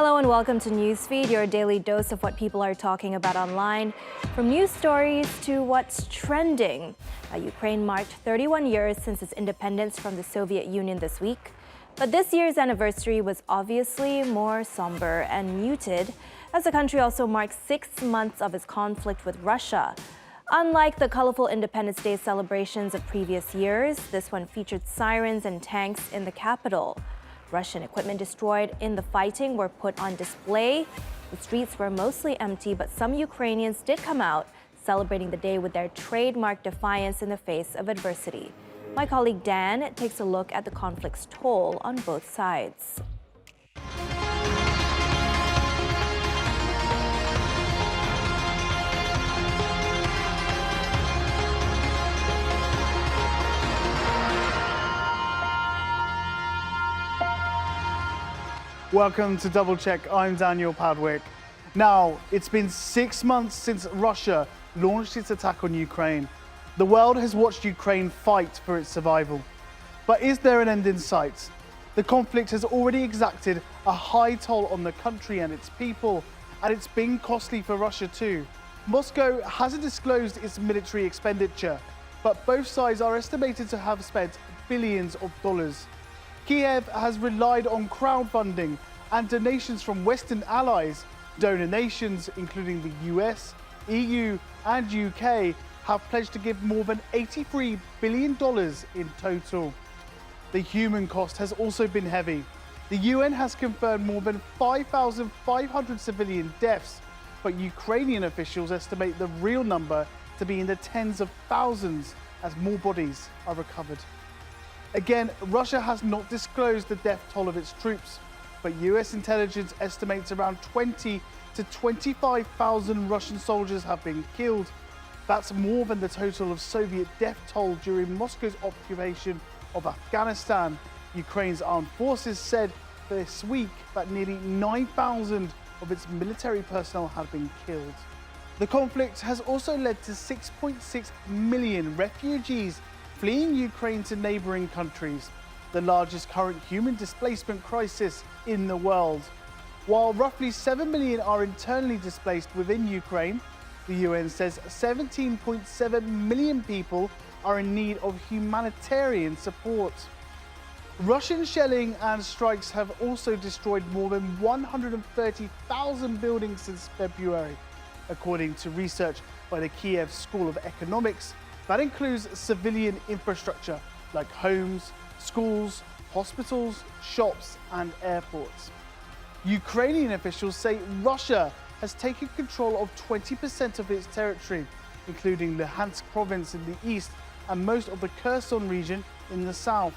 Hello and welcome to Newsfeed, your daily dose of what people are talking about online. From news stories to what's trending. Ukraine marked 31 years since its independence from the Soviet Union this week. But this year's anniversary was obviously more somber and muted, as the country also marks 6 months of its conflict with Russia. Unlike the colorful Independence Day celebrations of previous years, this one featured sirens and tanks in the capital. Russian equipment destroyed in the fighting were put on display. The streets were mostly empty, but some Ukrainians did come out, celebrating the day with their trademark defiance in the face of adversity. My colleague Dan takes a look at the conflict's toll on both sides. Welcome to Double Check. I'm Daniel Padwick. Now, it's been 6 months since Russia launched its attack on Ukraine. The world has watched Ukraine fight for its survival. But is there an end in sight? The conflict has already exacted a high toll on the country and its people, and it's been costly for Russia too. Moscow hasn't disclosed its military expenditure, but both sides are estimated to have spent billions of dollars. Kiev has relied on crowdfunding and donations from Western allies. Donor nations, including the US, EU, and UK, have pledged to give more than $83 billion in total. The human cost has also been heavy. The UN has confirmed more than 5,500 civilian deaths, but Ukrainian officials estimate the real number to be in the tens of thousands as more bodies are recovered. Again, Russia has not disclosed the death toll of its troops, but US intelligence estimates around 20 to 25,000 Russian soldiers have been killed. That's more than the total of Soviet death toll during Moscow's occupation of Afghanistan. Ukraine's armed forces said this week that nearly 9,000 of its military personnel had been killed. The conflict has also led to 6.6 million refugees fleeing Ukraine to neighboring countries, the largest current human displacement crisis in the world. While roughly 7 million are internally displaced within Ukraine, the UN says 17.7 million people are in need of humanitarian support. Russian shelling and strikes have also destroyed more than 130,000 buildings since February, according to research by the Kiev School of Economics. That includes civilian infrastructure like homes, schools, hospitals, shops, and airports. Ukrainian officials say Russia has taken control of 20% of its territory, including Luhansk province in the east and most of the Kherson region in the south.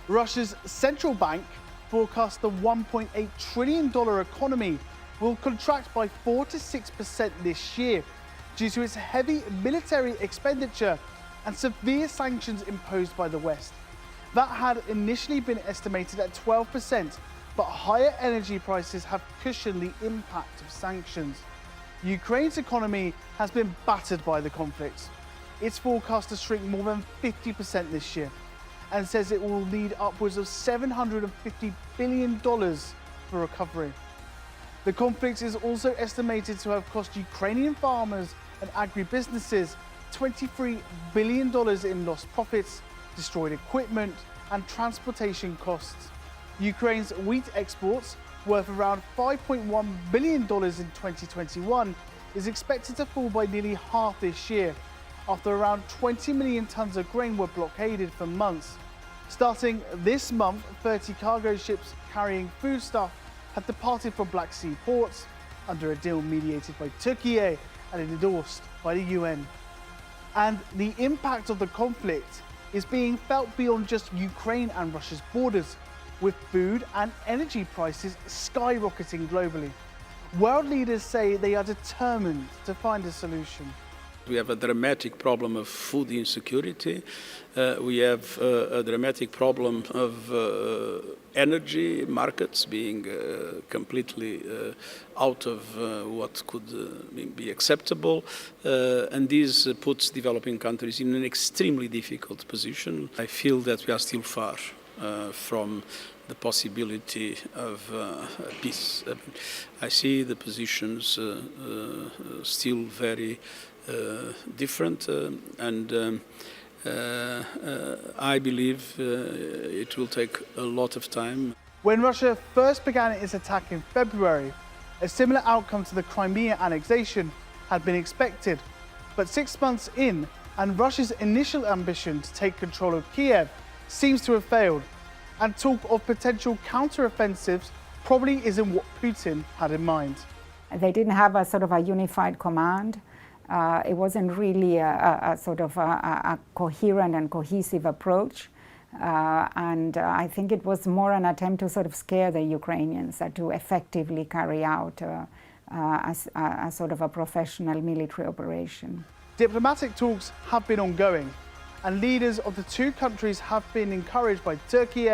Russia's central bank forecasts the $1.8 trillion economy will contract by 4 to 6% this year, due to its heavy military expenditure and severe sanctions imposed by the West. That had initially been estimated at 12%, but higher energy prices have cushioned the impact of sanctions. Ukraine's economy has been battered by the conflict. It's forecast to shrink more than 50% this year, and says it will need upwards of $750 billion for recovery. The conflict is also estimated to have cost Ukrainian farmers and agribusinesses $23 billion in lost profits, destroyed equipment, and transportation costs. Ukraine's wheat exports, worth around $5.1 billion in 2021, is expected to fall by nearly half this year, after around 20 million tons of grain were blockaded for months. Starting this month, 30 cargo ships carrying foodstuff have departed from Black Sea ports under a deal mediated by Turkey and endorsed by the UN. And the impact of the conflict is being felt beyond just Ukraine and Russia's borders, with food and energy prices skyrocketing globally. World leaders say they are determined to find a solution. We have a dramatic problem of food insecurity. We have a dramatic problem of energy markets being completely out of what could be acceptable. And this puts developing countries in an extremely difficult position. I feel that we are still far from the possibility of peace. I see the positions still very different, and I believe it will take a lot of time. When Russia first began its attack in February, a similar outcome to the Crimea annexation had been expected. But 6 months in, and Russia's initial ambition to take control of Kiev seems to have failed, and talk of potential counter-offensives probably isn't what Putin had in mind. They didn't have a sort of a unified command. It wasn't really a sort of a coherent and cohesive approach. And I think it was more an attempt to sort of scare the Ukrainians to effectively carry out a sort of a professional military operation. Diplomatic talks have been ongoing, and leaders of the two countries have been encouraged by Turkey,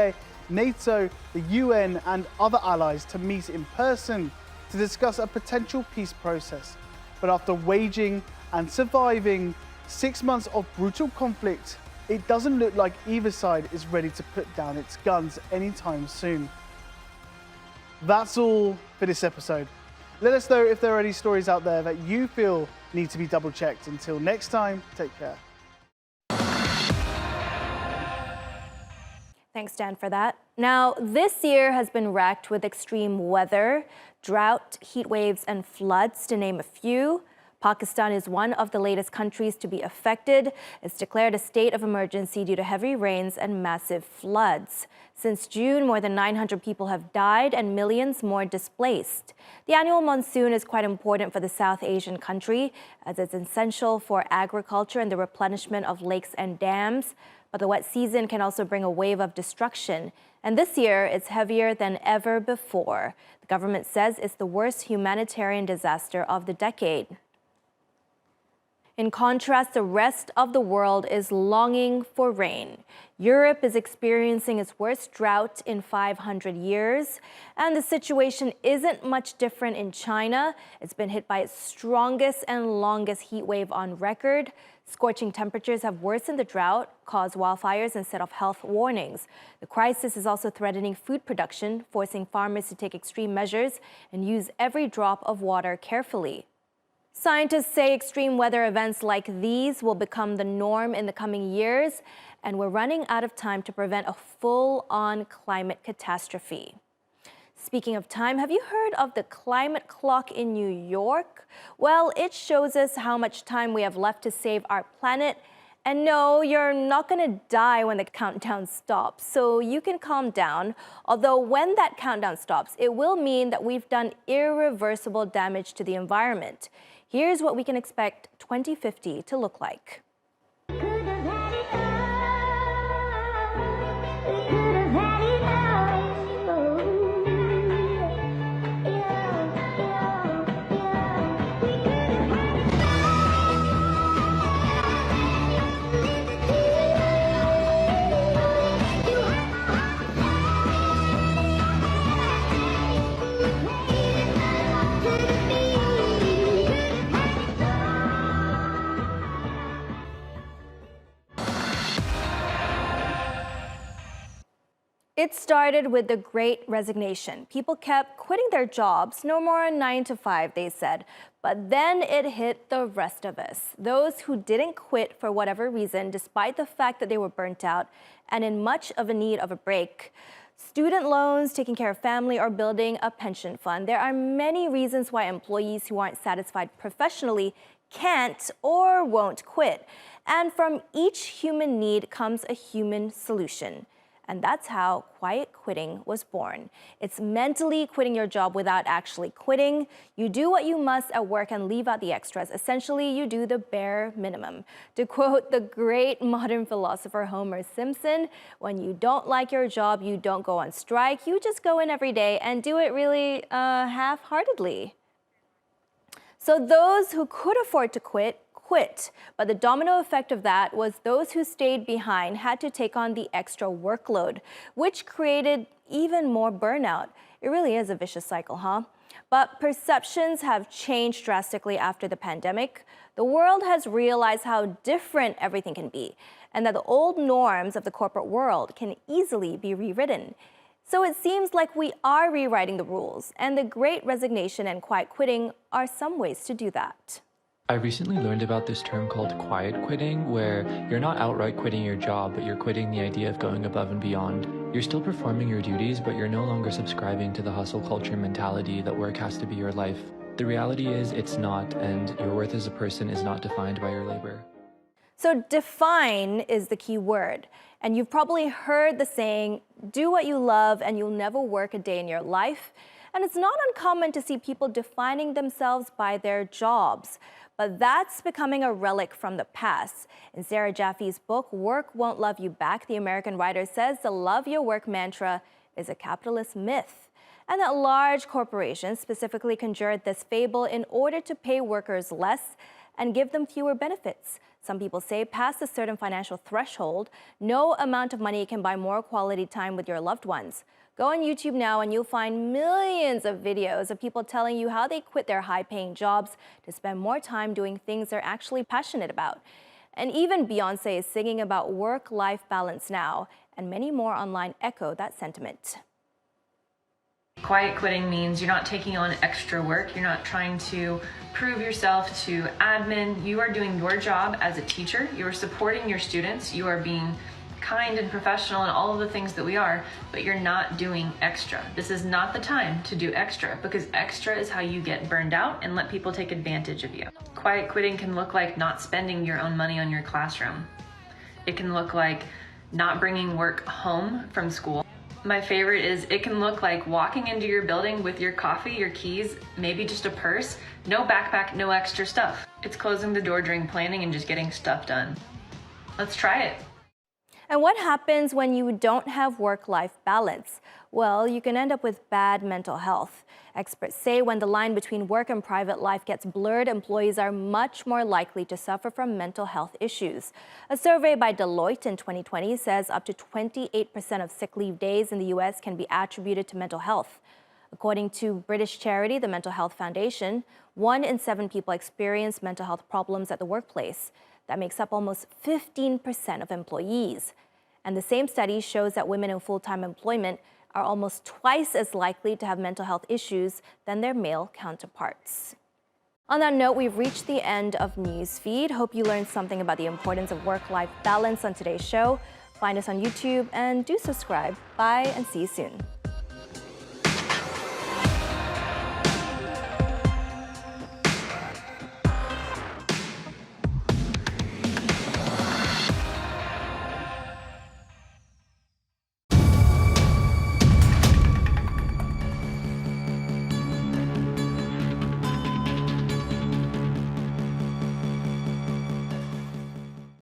NATO, the UN and other allies to meet in person to discuss a potential peace process. But after waging and surviving 6 months of brutal conflict, it doesn't look like either side is ready to put down its guns anytime soon. That's all for this episode. Let us know if there are any stories out there that you feel need to be double checked. Until next time, take care. Thanks, Dan, for that. Now, this year has been wrecked with extreme weather, drought, heat waves, and floods, to name a few. Pakistan is one of the latest countries to be affected. It's declared a state of emergency due to heavy rains and massive floods. Since June, more than 900 people have died and millions more displaced. The annual monsoon is quite important for the South Asian country, as it's essential for agriculture and the replenishment of lakes and dams. But the wet season can also bring a wave of destruction. And this year, it's heavier than ever before. The government says it's the worst humanitarian disaster of the decade. In contrast, the rest of the world is longing for rain. Europe is experiencing its worst drought in 500 years, and the situation isn't much different in China. It's been hit by its strongest and longest heat wave on record. Scorching temperatures have worsened the drought, caused wildfires, and set off health warnings. The crisis is also threatening food production, forcing farmers to take extreme measures and use every drop of water carefully. Scientists say extreme weather events like these will become the norm in the coming years, and we're running out of time to prevent a full-on climate catastrophe. Speaking of time, have you heard of the climate clock in New York? Well, it shows us how much time we have left to save our planet. And no, you're not going to die when the countdown stops, so you can calm down. Although when that countdown stops, it will mean that we've done irreversible damage to the environment. Here's what we can expect 2050 to look like. It started with the Great Resignation. People kept quitting their jobs, no more 9 to 5, they said. But then it hit the rest of us, those who didn't quit for whatever reason, despite the fact that they were burnt out and in much of a need of a break. Student loans, taking care of family, or building a pension fund. There are many reasons why employees who aren't satisfied professionally can't or won't quit. And from each human need comes a human solution. And that's how quiet quitting was born. It's mentally quitting your job without actually quitting. You do what you must at work and leave out the extras. Essentially, you do the bare minimum. To quote the great modern philosopher Homer Simpson, when you don't like your job, you don't go on strike. You just go in every day and do it really half-heartedly. So those who could afford to quit, but the domino effect of that was those who stayed behind had to take on the extra workload, which created even more burnout. It really is a vicious cycle, huh? But perceptions have changed drastically after the pandemic. The world has realized how different everything can be, and that the old norms of the corporate world can easily be rewritten. So it seems like we are rewriting the rules, and the Great Resignation and quiet quitting are some ways to do that. I recently learned about this term called quiet quitting, where you're not outright quitting your job, but you're quitting the idea of going above and beyond. You're still performing your duties, but you're no longer subscribing to the hustle culture mentality that work has to be your life. The reality is it's not, and your worth as a person is not defined by your labor. So define is the key word. And you've probably heard the saying, do what you love and you'll never work a day in your life. And it's not uncommon to see people defining themselves by their jobs. But that's becoming a relic from the past. In Sarah Jaffe's book, Work Won't Love You Back, the American writer says the love your work mantra is a capitalist myth, and that large corporations specifically conjured this fable in order to pay workers less and give them fewer benefits. Some people say past a certain financial threshold, no amount of money can buy more quality time with your loved ones. Go on YouTube now and you'll find millions of videos of people telling you how they quit their high-paying jobs to spend more time doing things they're actually passionate about. And even Beyoncé is singing about work-life balance now, and many more online echo that sentiment. Quiet quitting means you're not taking on extra work. You're not trying to prove yourself to admin. You are doing your job as a teacher. You are supporting your students. You are being kind and professional and all of the things that we are, but you're not doing extra. This is not the time to do extra, because extra is how you get burned out and let people take advantage of you. Quiet quitting can look like not spending your own money on your classroom. It can look like not bringing work home from school. My favorite is it can look like walking into your building with your coffee, your keys, maybe just a purse, no backpack, no extra stuff. It's closing the door during planning and just getting stuff done. Let's try it. And what happens when you don't have work-life balance? Well, you can end up with bad mental health. Experts say when the line between work and private life gets blurred, employees are much more likely to suffer from mental health issues. A survey by Deloitte in 2020 says up to 28% of sick leave days in the U.S. can be attributed to mental health. According to British charity, the Mental Health Foundation, 1 in 7 people experience mental health problems at the workplace. That makes up almost 15% of employees. And the same study shows that women in full-time employment are almost twice as likely to have mental health issues than their male counterparts. On that note, we've reached the end of Newsfeed. Hope you learned something about the importance of work-life balance on today's show. Find us on YouTube and do subscribe. Bye and see you soon.